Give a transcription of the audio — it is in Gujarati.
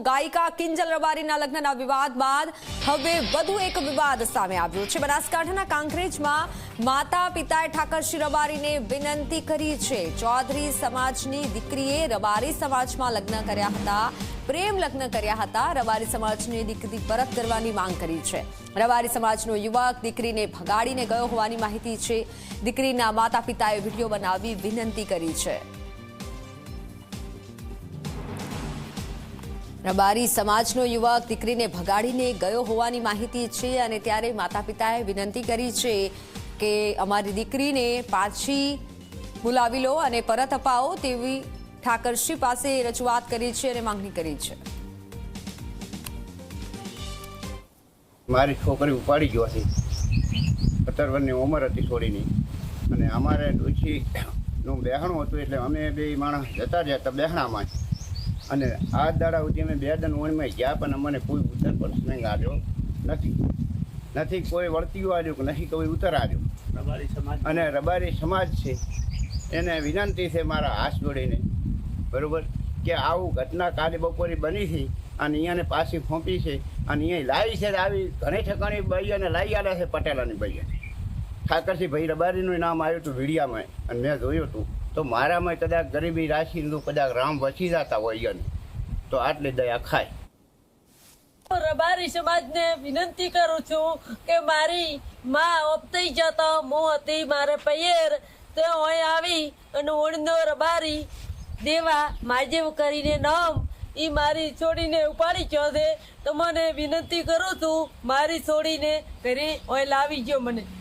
ગાયિકા કિંજલ રબારીના લગ્નના વિવાદ બાદ હવે વધુ એક વિવાદ સામે આવ્યો છે। બનાસકાંઠાના કાંકરેજમાં માતા પિતાએ ઠાકરસિંહ રબારીને વિનંતી કરી છે। ચૌધરી સમાજની દીકરીએ રબારી સમાજમાં લગ્ન કર્યા હતા, પ્રેમ લગ્ન કર્યા હતા। રબારી સમાજની દીકરી પરત કરવાની માંગ કરી છે। રબારી સમાજનો યુવક દીકરીને ભગાડીને ગયો હોવાની માહિતી છે। દીકરીના માતા પિતાએ વિડીયો બનાવી વિનંતી કરી છે। રબારી સમાજનો યુવક દીકરીને ભગાડીને ગયો હોવાની માહિતી છે અને ત્યારે માતા પિતાએ વિનંતી કરી છે કે અમારી દીકરીને પાછી બોલાવી લો અને પરત અપાવો તેવી ઠાકરસિંહ પાસે રજૂઆત કરી છે અને માંગણી કરી છે। મારી છોકરી ઉપાડી ગયો હતી, 17 વર્ષની ઉંમર હતી છોડીની, અને અમારે ડોશીનું બહેણું હતું એટલે અમે બે માણસ જતા રહ્યા બહેણામાં જ। અને આ દાડા સુધી અમે 2 દન ઓણમાં ગયા પણ અમને કોઈ ઉત્તર પ્રશ્ન આવ્યો નથી કોઈ વળતીઓ આવ્યું કે નથી કોઈ ઉત્તર આવ્યો। અને રબારી સમાજ છે એને વિનંતી છે મારા હાથ જોડીને, બરાબર, કે આવું ઘટના કાલે બપોરે બની છે અને અહીંયાને પાછી ફોંપી છે અને અહીંયા લાવી છે। આવી ઘણી ઠેકાણી ભાઈઓને લાવી આવ્યા છે, પટેલાની ભાઈઓને। ઠાકરસિંહ ભાઈ રબારીનું નામ આવ્યું હતું વીડિયામાં અને મેં જોયું હતું, તો મારામાં કદાચ ગરીબી રાશિનું કદાચ રામ વસી જતા હોય એને તો આટલી દયા ખાય। રબારી સમાજને વિનંતી કરું છું કે મારી માં ઓપતી જતા હું હતી મારે પૈયર તે અહીં આવી અને ઓળનો રબારી દેવા માજેવ કરીને નામ એ મારી છોડીને ઉપાડી ગયો છે। તો મને વિનંતી કરું છું મારી છોડીને ઘરે અહીં લાવી ગયો મને।